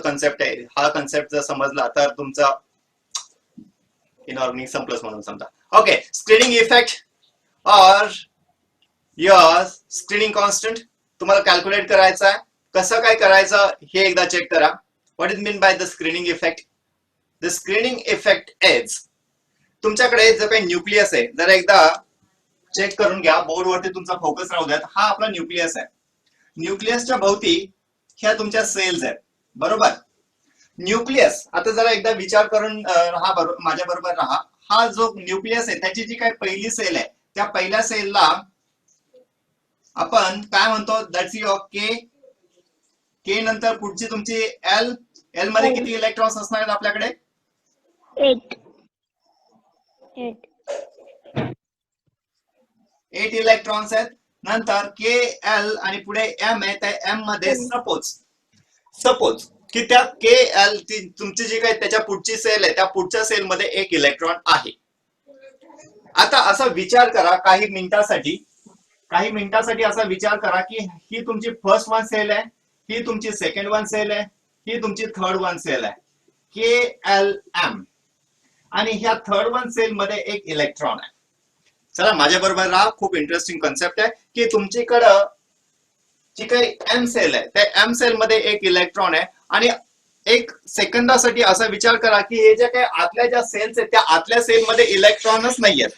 Concept आहे हा concept जर समजला तर तुमचा इनऑर्गॅनिक संपलंच म्हणून समजा. Okay, screening effect or your screening constant तुम्हाला कॅल्क्युलेट करायचं आहे. कसं काय करायचं हे एकदा चेक करा. What is mean by the screening effect? The screening effect is तुमच्याकडे जो काही न्यूक्लियस आहे जरा एकदा चेक करून घ्या. बोर्डवरती तुमचा फोकस राहू द्यात. हा आपला न्यूक्लियस आहे. न्यूक्लियसच्या भोवती ह्या तुमच्या सेल्स आहेत, बरोबर. न्यूक्लियस आता जरा एकदा विचार करून राहा, माझ्या बरोबर राहा. हा जो न्यूक्लियस आहे त्याची जी काही पहिली सेल आहे त्या पहिल्या सेलला आपण काय म्हणतो, दॅट्स युअर के. के नंतर पुढची तुमची एल. एल मध्ये किती इलेक्ट्रॉन्स असणार आहेत आपल्याकडे? 8 इलेक्ट्रॉन्स आहेत. नंतर के एल आणि पुढे एम आहे. त्या एम मध्ये सपोज की त्या के एल तुमची जी काही त्याच्या पुढची सेल आहे त्या पुढच्या सेल मध्ये 1 इलेक्ट्रॉन आहे. आता असा विचार करा काही मिनिटासाठी असा विचार करा की ही तुमची फर्स्ट वन सेल आहे, ही तुमची सेकंड वन सेल आहे, ही तुमची थर्ड वन सेल आहे, के एल एम. आणि ह्या थर्ड वन सेल मध्ये 1 इलेक्ट्रॉन आहे. चला माझ्या बरोबर राहा. खूप इंटरेस्टिंग कन्सेप्ट आहे की तुमच्याकडं जी काही एम सेल आहे त्या एम सेल मध्ये 1 इलेक्ट्रॉन आहे. आणि एक सेकंदासाठी असा विचार करा की हे जे काही आतल्या ज्या सेल्स आहेत त्या आतल्या सेल मध्ये इलेक्ट्रॉनच नाहीयेत.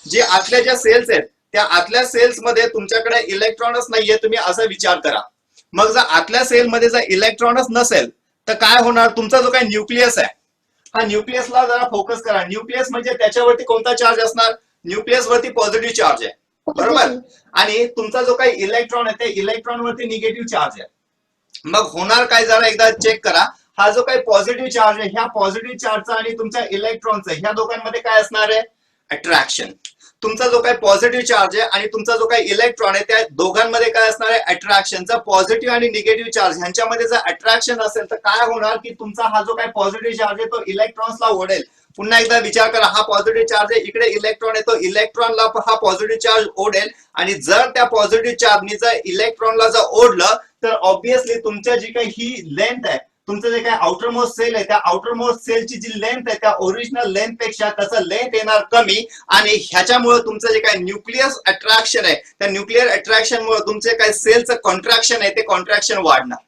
जे आतल्या ज्या सेल्स आहेत त्या आतल्या सेल्स मध्ये तुमच्याकडे इलेक्ट्रॉनच नाहीये. तुम्ही असा विचार करा. मग जर आतल्या सेल मध्ये जर इलेक्ट्रॉनच नसेल तर काय होणार? तुमचा जो काही न्यूक्लियस आहे हा न्यूक्लियसला जरा फोकस करा. न्यूक्लियस म्हणजे त्याच्यावरती कोणता चार्ज असणार? न्यूक्लियस वरती पॉझिटिव्ह चार्ज आहे, बरोबर. आणि तुमचा जो काही इलेक्ट्रॉन आहे त्या इलेक्ट्रॉन वरती निगेटिव्ह चार्ज आहे. मग होणार काय जरा एकदा चेक करा. हा जो काही पॉझिटिव्ह चार्ज आहे ह्या पॉझिटिव्ह चार्जचा आणि तुमच्या इलेक्ट्रॉनचा ह्या दोघांमध्ये काय असणार आहे? अट्रॅक्शन. तुमचा जो काही पॉझिटिव्ह चार्ज आहे आणि तुमचा जो काही इलेक्ट्रॉन आहे त्या दोघांमध्ये काय असणार आहे? अट्रॅक्शनचा. पॉझिटिव्ह आणि निगेटिव्ह चार्ज ह्यांच्यामध्ये जर अट्रॅक्शन असेल तर काय होणार की तुमचा हा जो काही पॉझिटिव्ह चार्ज आहे तो इलेक्ट्रॉन्सला ओढेल. पुन्हा एकदा विचार करा. हा पॉझिटिव्ह चार्ज आहे, इकडे इलेक्ट्रॉन आहे, तो इलेक्ट्रॉनला हा पॉझिटिव्ह चार्ज ओढेल. आणि जर त्या पॉझिटिव्ह चार्जनी जर इलेक्ट्रॉनला जर ओढलं तर ऑब्विसली तुमच्या जी काही ही लेंथ आहे, तुमचं जे काही आउटर मोस्ट सेल आहे त्या आउटर मोस्ट सेलची जी लेंथ आहे त्या ओरिजिनल लेंथ पेक्षा त्याचं लेंथ येणार कमी. आणि ह्याच्यामुळे तुमचं जे काही न्यूक्लियस अट्रॅक्शन आहे त्या न्यूक्लियर अट्रॅक्शन मुळे तुमचे काही सेलचं कॉन्ट्रॅक्शन आहे ते कॉन्ट्रॅक्शन वाढणार.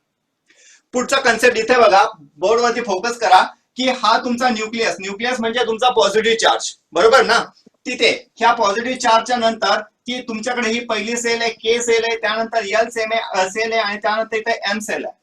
पुढचा कन्सेप्ट इथे बघा. बोर्डवरती फोकस करा की हा तुमचा न्यूक्लियस म्हणजे तुमचा पॉझिटिव्ह चार्ज, बरोबर ना. तिथे ह्या पॉझिटिव्ह चार्जच्या नंतर की तुमच्याकडे ही पहिली सेल आहे, के सेल आहे, त्यानंतर एल सेल आहे आणि त्यानंतर इथे एम सेल आहे.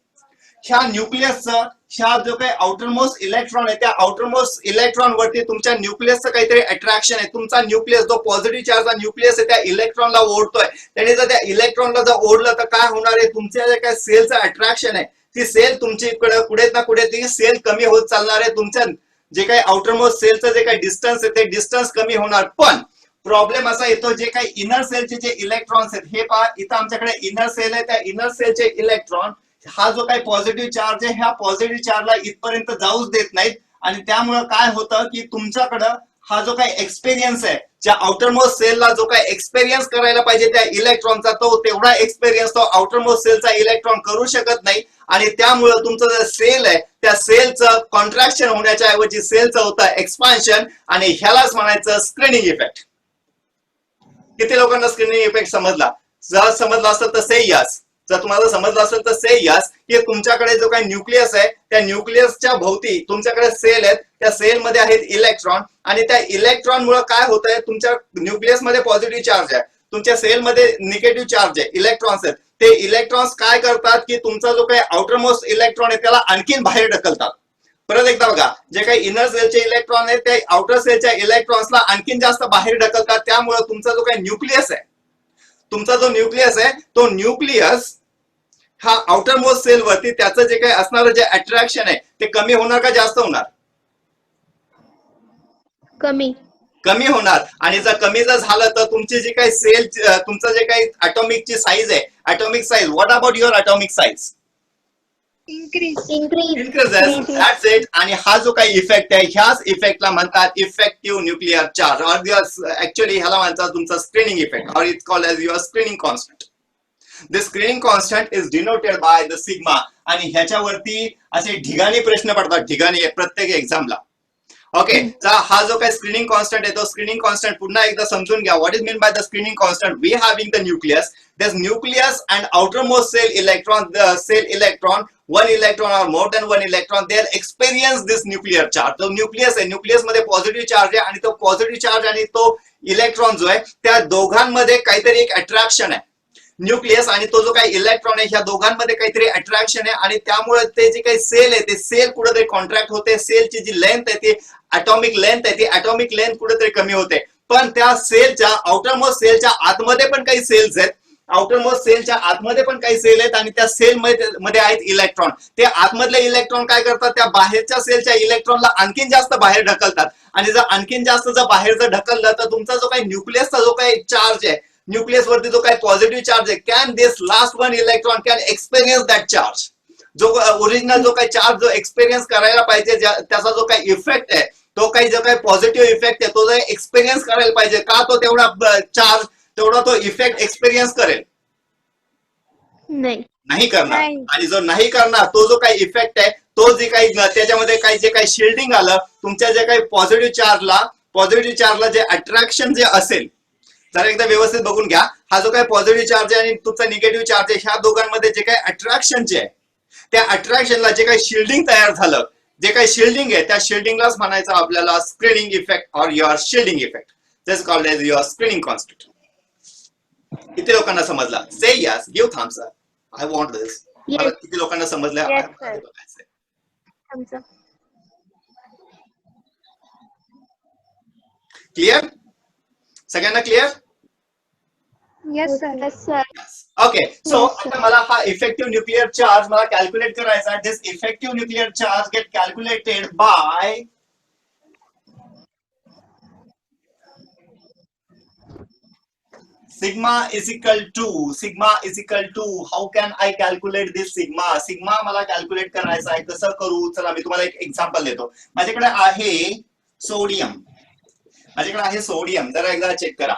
ह्या न्यूक्लियसचं ह्या जो काही आउटर मोस्ट इलेक्ट्रॉन आहे त्या आउटर मोस्ट इलेक्ट्रॉन वरती तुमच्या न्यूक्लियसचं काहीतरी अट्रॅक्शन आहे. तुमचा न्यूक्लियस जो पॉझिटिव्ह चार्जचा न्यूक्लियस आहे त्या इलेक्ट्रॉनला ओढतोय. त्याने जर त्या इलेक्ट्रॉनला जर ओढलं तर काय होणार आहे? तुमच्या जे काही सेलचं अट्रॅक्शन आहे ती सेल तुमची कुठे ना कुठे ती सेल कमी होत चालणार आहे. तुमच्या जे काही आउटर मोस्ट सेलचं जे काही डिस्टन्स आहे ते डिस्टन्स कमी होणार. पण प्रॉब्लेम असा येतो जे काही इनर सेलचे जे इलेक्ट्रॉन्स आहेत, हे पहा इथं आमच्याकडे इनर सेल आहे, त्या इनर सेलचे इलेक्ट्रॉन हा जो काही पॉझिटिव्ह चार्ज आहे ह्या पॉझिटिव्ह चार्जला इथपर्यंत जाऊच देत नाहीत. आणि त्यामुळे काय होतं की तुमच्याकडं हा जो काही एक्सपिरियन्स आहे ज्या आउटर मोस्ट सेलला जो काही एक्सपिरियन्स करायला पाहिजे त्या इलेक्ट्रॉनचा तो तेवढा एक्सपिरियन्स तो आउटर मोस्ट सेलचा इलेक्ट्रॉन करू शकत नाही. आणि त्यामुळे तुमचं जे सेल आहे त्या सेलचं कॉन्ट्रॅक्शन होण्याच्या ऐवजी सेलचं होतं एक्सपान्शन. आणि ह्यालाच म्हणायचं स्क्रीनिंग इफेक्ट. किती लोकांना स्क्रीनिंग इफेक्ट समजला? जर समजला असेल तर से यस. जर तुम्हाला समजलं असेल तर से यस की तुमच्याकडे जो काही न्यूक्लियस आहे त्या न्यूक्लियसच्या भोवती तुमच्याकडे सेल आहेत, त्या सेलमध्ये आहेत इलेक्ट्रॉन. आणि त्या इलेक्ट्रॉन मुळे काय होतंय? तुमच्या न्यूक्लियसमध्ये पॉझिटिव्ह चार्ज आहे, तुमच्या सेलमध्ये निगेटिव्ह चार्ज आहे, इलेक्ट्रॉन्स आहेत. ते इलेक्ट्रॉन्स काय करतात की तुमचा जो काही आउटर मोस्ट इलेक्ट्रॉन आहे त्याला आणखीन बाहेर ढकलतात. परत एकदा बघा. जे काही इनर सेलचे इलेक्ट्रॉन आहेत ते आउटर सेलच्या इलेक्ट्रॉन्सला आणखीन जास्त बाहेर ढकलतात. त्यामुळे तुमचा जो काही न्यूक्लियस आहे, तुमचा जो न्यूक्लियस आहे तो न्यूक्लियस हा आउटर मोस्ट सेल वरती त्याचं जे काही असणारं जे अट्रॅक्शन आहे ते कमी होणार का जास्त होणार? कमी होणार. आणि जर कमी जर झालं तर तुमची जी काही सेल तुमचं जे काही अटॉमिकची साईज आहे, atomic size, what about your atomic size? increases. That's it. आणि हा जो काही इफेक्ट आहे ह्याच इफेक्टला म्हणतात इफेक्टिव्ह न्यूक्लिअर चार्ज और ऍक्च्युअली ह्याला म्हणतात तुमचा स्क्रीनिंग इफेक्ट और it's called as your screening constant. The screening constant is denoted by the sigma. आणि ह्याच्यावरती असे ढिगाणी प्रश्न पडतात ढिगाणी प्रत्येक एक्झामला. ओके हा जो काही स्क्रीनिंग कॉन्स्टंट आहे तो स्क्रीनिंग कॉन्स्टंट पुन्हा एकदा समजून घ्या. What is mean by the screening constant? We having the nucleus, this nucleus and outermost cell electron, the cell electron, one electron or more than one electron, they'll experience this nuclear charge. तो nucleus आहे, nucleus मध्ये positive charge आहे आणि तो positive charge आणि तो electron जो आहे त्या दोघांमध्ये काहीतरी एक अट्रॅक्शन आहे. न्यूक्लियस आणि तो जो काही इलेक्ट्रॉन आहे ह्या दोघांमध्ये काहीतरी अट्रॅक्शन आहे आणि त्यामुळे ते जे काही सेल आहे ते सेल कुठेतरी कॉन्ट्रॅक्ट होते. सेलची जी लेंथ आहे ती ॲटॉमिक लेंथ आहे ती ॲटॉमिक लेंथ कुठेतरी कमी होते. पण त्या सेलच्या आउटरमोस्ट सेलच्या आतमध्ये पण काही सेल्स आहेत. आउटरमोस्ट सेलच्या आतमध्ये पण काही सेल आहेत आणि त्या सेल मध्ये आहेत इलेक्ट्रॉन. ते आतमधले इलेक्ट्रॉन काय करतात? त्या बाहेरच्या सेलच्या इलेक्ट्रॉनला आणखीन जास्त बाहेर ढकलतात आणि जर आणखीन जास्त जर बाहेर जर ढकललं तर तुमचा जो काही न्यूक्लियसचा जो काही चार्ज आहे, न्यूक्लियस वरती जो काही पॉझिटिव्ह चार्ज आहे, can this last one electron can experience that charge. जो ओरिजिनल जो काही चार्ज जो एक्सपिरियन्स करायला पाहिजे त्याचा जो काही इफेक्ट आहे तो काही जो काही पॉझिटिव्ह इफेक्ट आहे तो जो एक्सपिरियन्स करायला पाहिजे का तो तेवढा चार्ज तेवढा तो इफेक्ट एक्सपिरियन्स करेल? नाही करणार. आणि जो नाही करणार तो जो काही इफेक्ट आहे तो जे काही त्याच्यामध्ये काही जे काही शिल्डिंग आलं तुमच्या जे काही पॉझिटिव्ह चार्जला जे अट्रॅक्शन जे असेल, जरा एकदा व्यवस्थित बघून घ्या. हा जो काही पॉझिटिव्ह चार्ज आहे आणि तुमचा निगेटिव्ह चार्ज आहे ह्या दोघांमध्ये जे काही अट्रॅक्शन जे आहे त्या अट्रॅक्शनला जे काही शिल्डिंग तयार झालं, जे काही शिल्डिंग आहे त्या शिल्डिंगलाच म्हणायचं आपल्याला screening effect or your shielding effect. This called as your screening constant. किती लोकांना समजला? Say yes, give thumbs up. I want this. मला किती लोकांना समजलं? क्लिअर? सगळ्यांना clear? Yes, sir. Okay so आता मला हा इफेक्टिव्ह न्यूक्लिअर चार्ज मला कॅल्क्युलेट करायचा आहे. This effective nuclear charge get calculated by sigma is equal to how can I calculate this sigma मला कॅल्क्युलेट करायचा आहे. कसं करू? चला मी तुम्हाला एक एक्झाम्पल देतो. माझ्याकडे आहे सोडियम. जरा एकदा चेक करा.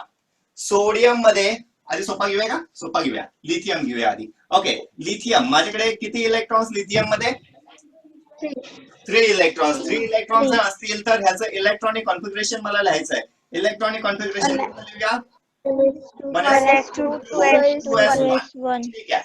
सोडियम मध्ये आधी सोपा घेऊया लिथियम घेऊया आधी. ओके लिथियम माझ्याकडे किती इलेक्ट्रॉन्स लिथियम मध्ये? 3 इलेक्ट्रॉन्स. 3 इलेक्ट्रॉन्स जर असतील तर ह्याचं इलेक्ट्रॉनिक कॉन्फिगरेशन मला लिहायचं आहे. इलेक्ट्रॉनिक कॉन्फिगरेशन लिहूया 1s2 ठीक आहे.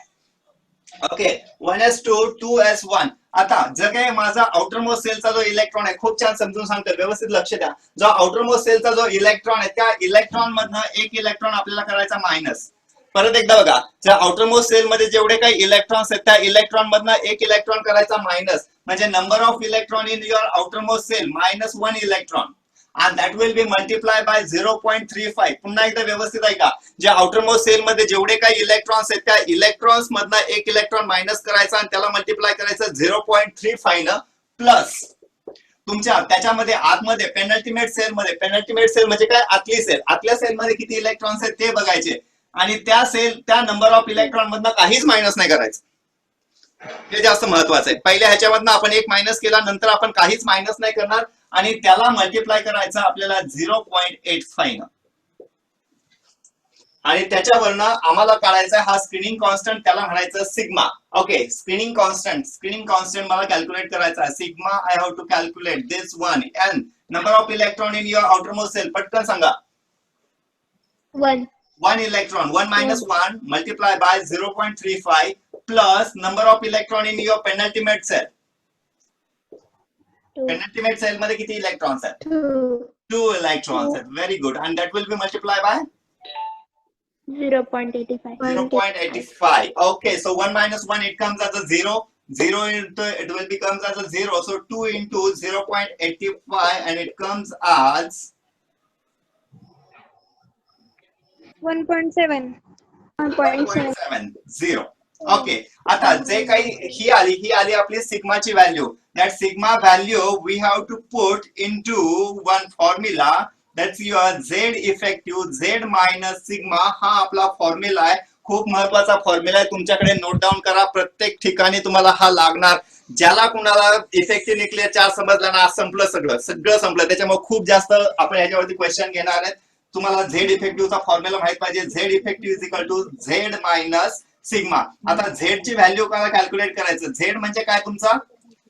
Okay 1s2 2s1. आता जर काही माझा आउटरमोस्ट सेलचा जो इलेक्ट्रॉन आहे, खूप छान समजून सांगतो व्यवस्थित लक्ष द्या. जो आउटरमोस्ट सेलचा जो इलेक्ट्रॉन आहे त्या इलेक्ट्रॉन मधनं एक इलेक्ट्रॉन आपल्याला करायचा मायनस. परत एकदा बघा, ज्या आउटरमोस्ट सेल मध्ये जेवढे काही इलेक्ट्रॉन्स आहेत त्या इलेक्ट्रॉन मधनं एक इलेक्ट्रॉन करायचा मायनस, म्हणजे number of electron in your outermost cell -1 electron and that will be multiplied by 0.35. पुन्हा एकदा व्यवस्थित ऐका. जे आउटरमोस्ट सेल मध्ये जेवढे काही इलेक्ट्रॉन्स आहेत त्या इलेक्ट्रॉन्स मधनं एक इलेक्ट्रॉन मायनस करायचा आणि त्याला मल्टिप्लाय करायचं 0.35 न प्लस तुमच्या त्याच्यामध्ये आतमध्ये पेनल्टिमेट सेल म्हणजे काय? आतल्या सेल मध्ये किती इलेक्ट्रॉन्स आहेत ते बघायचे आणि त्या नंबर ऑफ इलेक्ट्रॉन मधनं काहीच मायनस नाही करायचं. हे जास्त महत्वाचं आहे. पहिल्या ह्याच्यामधनं आपण एक मायनस केला, नंतर आपण काहीच मायनस नाही करणार आणि त्याला मल्टिप्लाय करायचं आपल्याला 0.85 न आणि त्याच्यावरनं आम्हाला काढायचा हा स्क्रीनिंग कॉन्स्टंट, त्याला म्हणायचं सिग्मा. ओके स्क्रीनिंग कॉन्स्टंट मला कॅल्क्युलेट करायचा आहे. Sigma I have to calculate this one N number of electron in your outermost cell. पटकन सांगा. 1 electron 1 - 1 multiply by 0.35 plus number of electron in your penultimate cell. Penultimate cell मध्ये किती electrons आहेत? 2 electrons आहेत. Very good. and that will be multiplied by 0.85. Okay, so 1 - 1 it comes as a 0. 0 into it will becomes as a 0. So 2 into 0.85 and it comes as 1.70. Okay आता जे काही ही आली आपली सिग्माची value. That sigma value we have to put into one formula. That's your Z effective. Z minus sigma हा आपला formula आहे. खूप महत्वाचा फॉर्म्युला आहे, तुमच्याकडे नोट डाऊन करा, प्रत्येक ठिकाणी तुम्हाला हा लागणार. ज्याला कुणाला इफेक्टिव्ह न्यूक्लियर चार्ज समजला ना, संपलं सगळं संपलं. त्याच्यामुळे खूप जास्त आपण ह्याच्यावरती क्वेश्चन घेणार आहेत. तुम्हाला झेड इफेक्टिव्हचा फॉर्म्युला माहित पाहिजे. Z effective is equal to Z minus sigma. आता झेड ची व्हॅल्यू काय कॅल्क्युलेट करायचं? झेड म्हणजे काय तुमचा?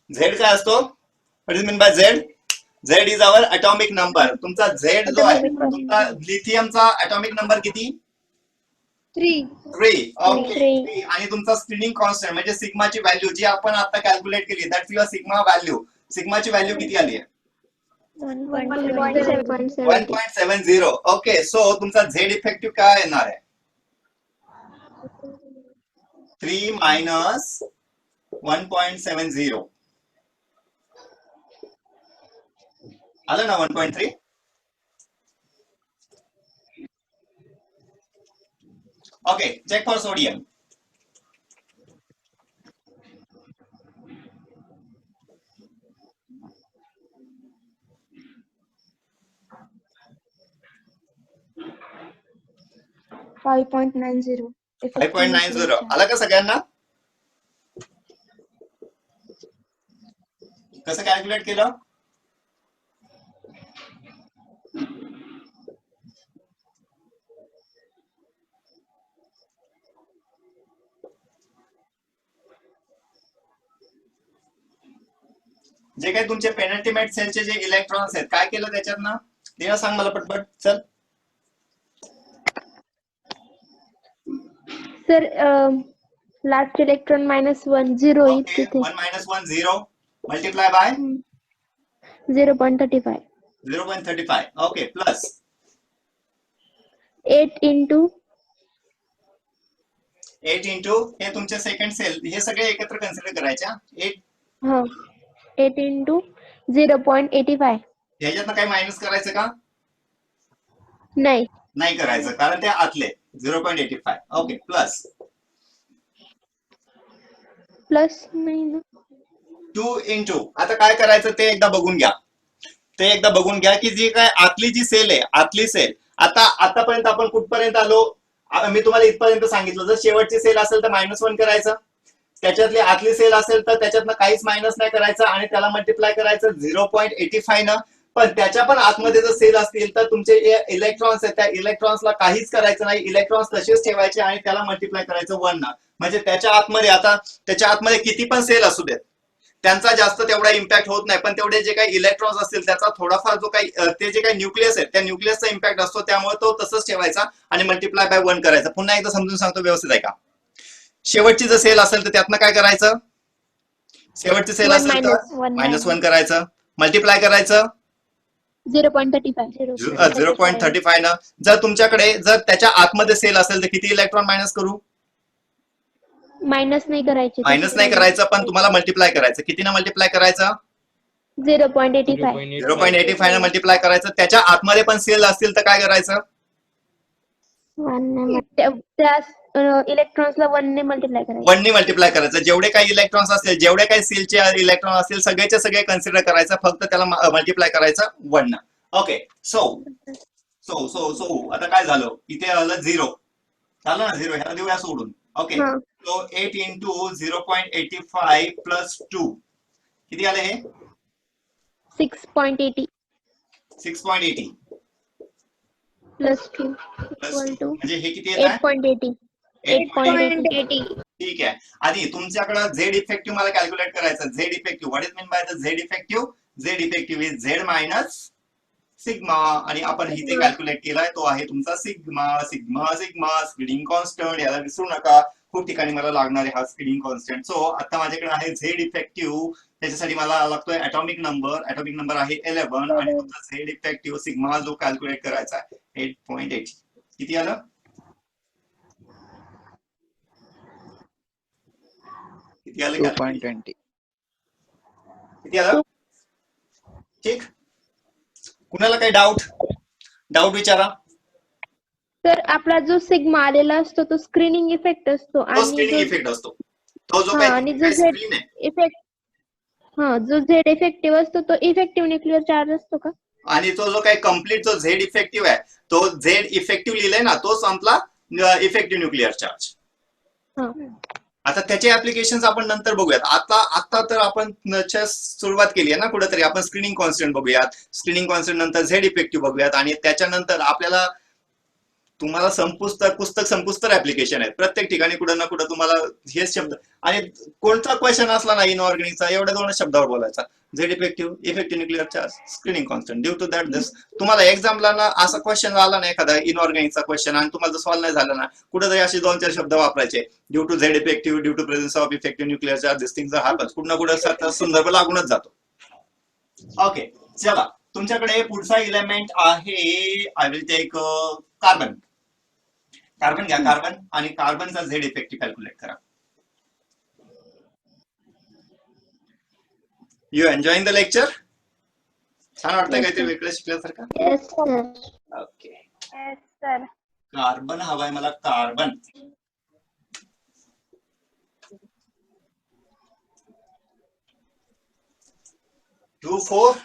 झेड काय असतो? What is mean by Z? Z is our atomic number. तुमचा झेड जो आहे, तुमचा लिथियमचा अटॉमिक नंबर किती? 3. 3. ओके. आणि तुमचा स्क्रीनिंग कॉन्स्टंट म्हणजे सिग्माची व्हॅल्यू जी आपण आता कॅल्क्युलेट केली, दॅट्स युअर सिग्मा व्हॅल्यू. सिग्माची व्हॅल्यू किती आली आहे? 1.70. ओके. सो तुमचा झेड इफेक्टिव्ह काय येणार आहे? 3 मायनस 1.70. आलं ना 1.3? Okay. Check for sodium. Five point 90. 5.90. आलं का सगळ्यांना? कसं कॅल्क्युलेट केलं? जे काही तुमचे पेनल्टीमेट सेलचे जे इलेक्ट्रॉन्स आहेत, काय केलं त्याच्यातनं? ते सांग मला पटपट. चल. सर लास्ट इलेक्ट्रॉन -1 0 येईल ओके. तिथे. 1 - 1 0 multiply by 0.35. 0.35. Okay. Plus 8 into 8 into हे तुमचे सेकंड सेल, हे सगळे एकत्र कन्सिडर करायच्या. 8 into 0.85. ह्याच्यातनं काही मायनस करायचं का? नाही करायचं, कारण ते आतले 0.85. ओके. प्लस नाही ना. 2 इंटू, आता काय करायचं ते एकदा बघून घ्या. की जी काय आतली जी सेल आहे, आतली सेल, आतापर्यंत आपण कुठपर्यंत आलो? मी तुम्हाला इथपर्यंत सांगितलं. जर शेवटची सेल असेल तर -1 करायचं, त्याच्यातली आतली सेल असेल तर त्याच्यातनं काहीच मायनस नाही करायचं आणि त्याला मल्टिप्लाय करायचं 0.85 न. पण त्याच्या पण आतमध्ये जर सेल असतील तर तुमचे इलेक्ट्रॉन्स आहेत, त्या इलेक्ट्रॉन्सला काहीच करायचं नाही, इलेक्ट्रॉन्स तसेच ठेवायचे आणि त्याला मल्टिप्लाय करायचं 1 न. म्हणजे त्याच्या आतमध्ये किती पण सेल असू देत, त्यांचा जास्त तेवढा इम्पॅक्ट होत नाही. पण तेवढे जे काही इलेक्ट्रॉन्स असतील त्याचा थोडाफार जो काही ते जे काही न्यूक्लियस आहे, त्या न्यूक्लियसचा इम्पॅक्ट असतो. त्यामुळे तो तसंच ठेवायचा आणि मल्टिप्लाय बाय 1 करायचा. पुन्हा एकदा समजून सांगतो, व्यवस्थित आहे का? शेवटची जर सेल असेल तर त्यातनं काय करायचं? शेवटची सेल असेल तर -1 करायचं, मल्टिप्लाय करायचं 0.35. 0.35 न. जर तुमच्याकडे जर त्याच्या आतमध्ये सेल असेल तर किती इलेक्ट्रॉन मायनस करू? मायनस नाही करायचे. मायनस नाही करायचं, पण तुम्हाला मल्टिप्लाय करायचं. किती ना मल्टिप्लाय करायचं? 0.85. 0.85 न मल्टिप्लाय करायचं. त्याच्या आतमध्ये पण सेल असतील तर काय करायचं? त्या इलेक्ट्रॉन्सला 1 ने मल्टिप्लाय करायचं. 1 ने मल्टिप्लाय करायचं. जेवढे काही इलेक्ट्रॉन्स असतील, जेवढे काही सेलचे इलेक्ट्रॉन असतील, सगळेचे सगळे कन्सिडर करायचं, फक्त त्याला मल्टिप्लाय करायचं 1 न. ओके. सो आता काय झालं? इथे आलं 0. झालं ना 0? ह्याला देऊया सोडून. ओके. सो 8 इंटू 0.85 प्लस 2 किती आले? हे 6.80 6.80 प्लस 2 म्हणजे हे किती येत आहे? 8.80. 8.80. ठीक आहे. आधी तुमच्याकडे झेड इफेक्टिव्ह मला कॅल्क्युलेट करायचं. Z effective, what is mean by the Z effective? Z effective is Z minus sigma, आणि आपण इथे कॅल्क्युलेट केलाय तो आहे तुमचा सिग्मा स्पीडिंग कॉन्स्टंट. याला विसरू नका, खूप ठिकाणी मला लागणार आहे हा स्पीडिंग कॉन्स्टंट. सो आता माझ्याकडे आहे झेड इफेक्टिव्ह, त्याच्यासाठी मला लागतोय अटॉमिक नंबर आहे 11, आणि तुमचा झेड इफेक्टिव्ह सिग्मा जो कॅल्क्युलेट करायचा आहे 8.80. किती आलं? किती आलं? 2.20. किती आलं? ठीक. कुणाला काही डाऊट विचारा. तर आपला जो सिग्मा आलेला असतो तो स्क्रीनिंग इफेक्ट असतो, तो आणि स्क्रीनिंग इफेक्ट असतो. तो जो आणि जो झेड इफेक्ट जो झेड इफेक्टिव्ह असतो तो इफेक्टिव्ह न्यूक्लियर चार्ज असतो का? आणि तो जो काही कम्प्लीट जो झेड इफेक्टिव्ह आहे, तो झेड इफेक्टिव्ह लिहिलाय ना, तो संपला इफेक्टिव्ह न्यूक्लिअर चार्ज. हा. आता त्याचे ऍप्लिकेशन आपण नंतर बघूयात. आता तर आपण सुरुवात केली आहे ना कुठेतरी. आपण स्क्रीनिंग कॉन्स्टंट बघूयात, स्क्रीनिंग कॉन्स्टंट नंतर झेड इफेक्टिव्ह बघूयात, आणि त्याच्यानंतर आपल्याला तुम्हाला पुस्तक संपुस्तर ऍप्लिकेशन आहेत प्रत्येक ठिकाणी. कुठं ना कुठं तुम्हाला हेच शब्द, आणि कोणता क्वेश्चन असला ना इनऑर्गॅनिकचा, एवढ्या दोन शब्दावर बोलायचा. Z effective nuclear charge, screening constant. Due to that this तुम्हाला एक्झामला ना असा क्वेश्चन आला ना एखादा इनऑर्गॅनिकचा क्वेश्चन, आणि तुम्हाला सॉल्व्ह नाही झाला ना, कुठेतरी असे 2-4 शब्द वापरायचे. Due to Z effective, due to presence of effective nuclear charge, this things happens. कुठं ना कुठं संदर्भ लागूनच जातो. ओके, चला तुमच्याकडे पुढचा इलेमेंट आहे. I will take carbon. Carbon घ्या, कार्बन, आणि कार्बनचा झेड इफेक्टिव्ह कॅल्क्युलेट करा. You enjoying the lecture? छान वाटतंय काहीतरी वेगळं शिकल्यासारखं? Yes sir. Okay, yes sir. Carbon हवाय मला, कार्बन. टू 4.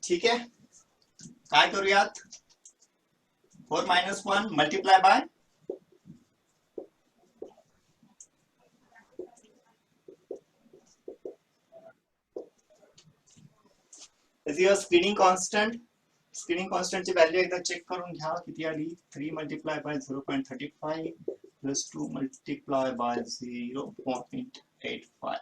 ठीक आहे, काय करूयात? 4 - 1 multiply by screening constant. Screening कॉन्स्टंटची व्हॅल्यू एकदा चेक करून घ्या किती आली. 3 multiply by 0.35 plus 2 multiply by 0.85.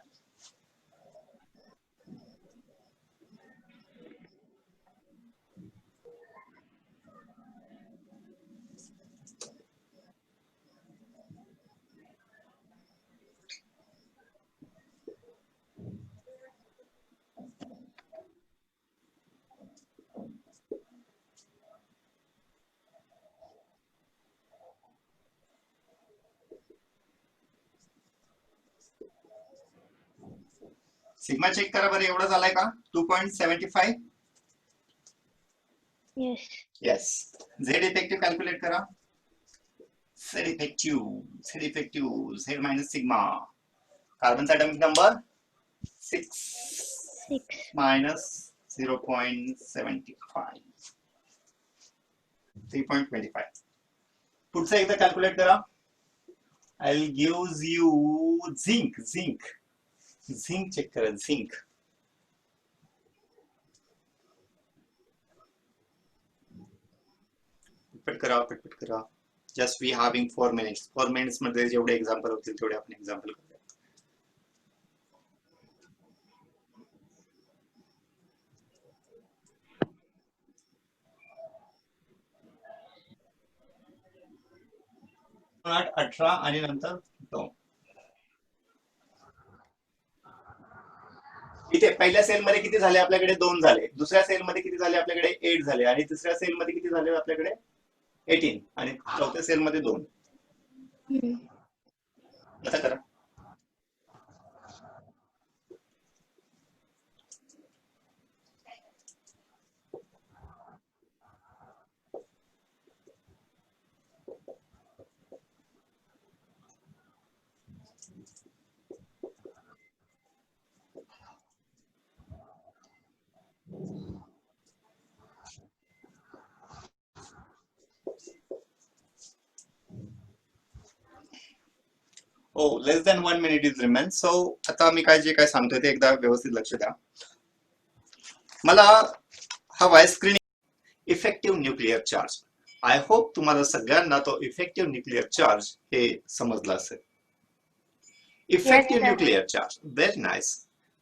Sigma check करा बरं, एवढं झालंय का? 2.75. Yes. Yes. Z effective calculate करा. Z effective Z minus sigma. कार्बनचा ॲटॉमिक नंबर 6 मायनस 0.75 3.25. पुढचं एकदा कॅल्क्युलेट करा. I will give you zinc. Zinc check करा. झिंक पटपट करा. Just we having 4 minutes. 4 minutes मध्ये जेवढे एक्झाम्पल होतील तेवढे आपण एक्झाम्पल करूया. आठ 18 आणि नंतर 2. इथे पहिल्या सेल मध्ये किती झाले आपल्याकडे? 2 झाले. दुसऱ्या सेल मध्ये किती झाले आपल्याकडे? 8 झाले. आणि तिसऱ्या सेल मध्ये किती झाले आपल्याकडे? 18. आणि चौथ्या सेल मध्ये 2. आता करा. Less than 1 minute is remain. So आता मी जे काय सांगतोय ते एकदा व्यवस्थित लक्ष द्या. मला हवा आहे screening effective nuclear charge. I hope तुम्हाला सगळ्यांना तो इफेक्टिव्ह न्यूक्लिअर चार्ज हे समजलं असेल. Effective nuclear charge, very nice.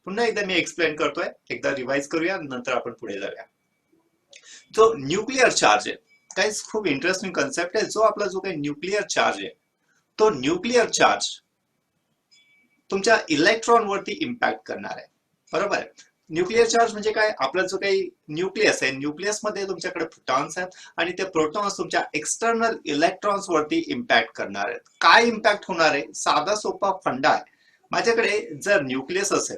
पुन्हा एकदा मी एक्सप्लेन करतोय, एकदा रिवाइज करूया, नंतर आपण पुढे जाऊया. जो न्यूक्लिअर चार्ज आहे, काही खूप इंटरेस्टिंग कन्सेप्ट आहे. जो काही न्यूक्लिअर चार्ज आहे, तो न्यूक्लिअर चार्ज तुमच्या इलेक्ट्रॉन वरती इम्पॅक्ट करणार आहे. बरोबर आहे. न्यूक्लिअर चार्ज म्हणजे काय? आपला जो काही न्यूक्लियस आहे, न्यूक्लियस मध्ये तुमच्याकडे प्रोटॉन्स आहेत, आणि ते प्रोटॉन्स तुमच्या एक्सटर्नल इलेक्ट्रॉन्स वरती इम्पॅक्ट करणार आहेत. काय इम्पॅक्ट होणार आहे? साधा सोपा फंडा आहे. माझ्याकडे जर न्यूक्लियस असेल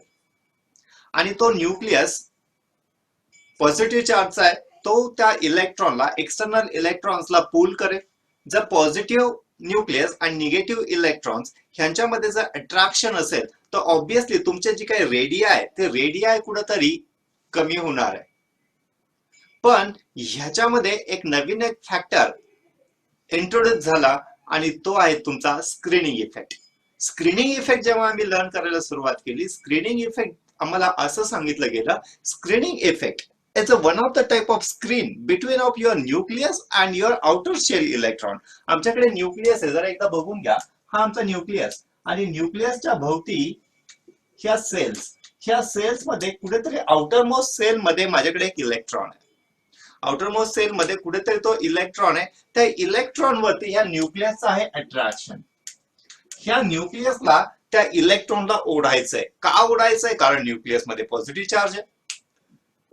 आणि तो न्यूक्लियस पॉझिटिव्ह चार्जचा आहे, तो त्या इलेक्ट्रॉनला, एक्सटर्नल इलेक्ट्रॉन्सला पूल करेल. जर पॉझिटिव्ह न्यूक्लियस आणि निगेटिव्ह इलेक्ट्रॉन्स ह्यांच्यामध्ये जर अट्रॅक्शन असेल, तर ऑब्विसली तुमचे जे काही रेडिया आहे, ते रेडिया कुठेतरी कमी होणार आहे. पण ह्याच्यामध्ये एक नवीन फॅक्टर इंट्रोड्यूस झाला आणि तो आहे तुमचा स्क्रीनिंग इफेक्ट. स्क्रीनिंग इफेक्ट जेव्हा आम्ही लर्न करायला सुरुवात केली, स्क्रीनिंग इफेक्ट आम्हाला असं सांगितलं गेलं, screening effect is a one of the type of screen between of your nucleus and your outer shell electron. आमच्याकडे न्यूक्लियस आहे, जरा एकदा बघून घ्या. हा आमचा न्यूक्लियस आणि न्यूक्लियसच्या भोवती ह्या सेल्स मध्ये कुठेतरी आउटर मोस्ट सेल मध्ये माझ्याकडे एक इलेक्ट्रॉन आहे. आउटर मोस्ट सेल मध्ये कुठेतरी तो इलेक्ट्रॉन आहे. त्या इलेक्ट्रॉन वरती ह्या न्यूक्लियसचं आहे अट्रॅक्शन. ह्या न्यूक्लियसला त्या इलेक्ट्रॉनला ओढायचंय. का ओढायचंय? कारण न्यूक्लियस मध्ये पॉझिटिव्ह चार्ज आहे,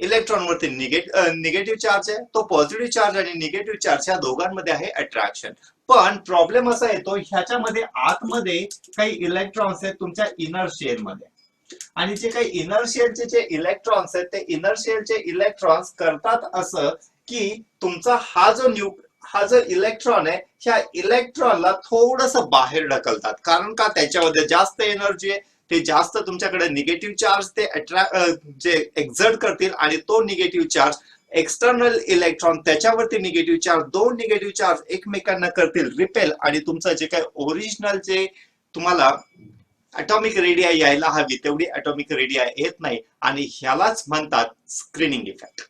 इलेक्ट्रॉन वरती निगेटिव्ह चार्ज आहे. तो पॉझिटिव्ह चार्ज आणि निगेटिव्ह चार्ज ह्या दोघांमध्ये आहे अट्रॅक्शन. पण प्रॉब्लेम असा येतो, ह्याच्यामध्ये आतमध्ये काही इलेक्ट्रॉन्स आहेत तुमच्या इनर शेल मध्ये, आणि जे काही इनर शेलचे जे इलेक्ट्रॉन्स आहेत, ते इनर शेलचे इलेक्ट्रॉन्स करतात असं की तुमचा हा जो इलेक्ट्रॉन आहे, ह्या इलेक्ट्रॉनला थोडस बाहेर ढकलतात. कारण का? त्याच्यामध्ये जास्त एनर्जी आहे, ते जास्त तुमच्याकडे निगेटिव्ह चार्ज ते जे एक्झर्ट करतील, आणि तो निगेटिव्ह चार्ज एक्सटर्नल इलेक्ट्रॉन त्याच्यावरती निगेटिव्ह चार्ज, दोन निगेटिव्ह चार्ज एकमेकांना करतील रिपेल, आणि तुमचं जे काही ओरिजिनल जे तुम्हाला ॲटॉमिक रेडिया यायला हवी तेवढी ॲटॉमिक रेडिया येत नाही, आणि ह्यालाच म्हणतात स्क्रीनिंग इफेक्ट.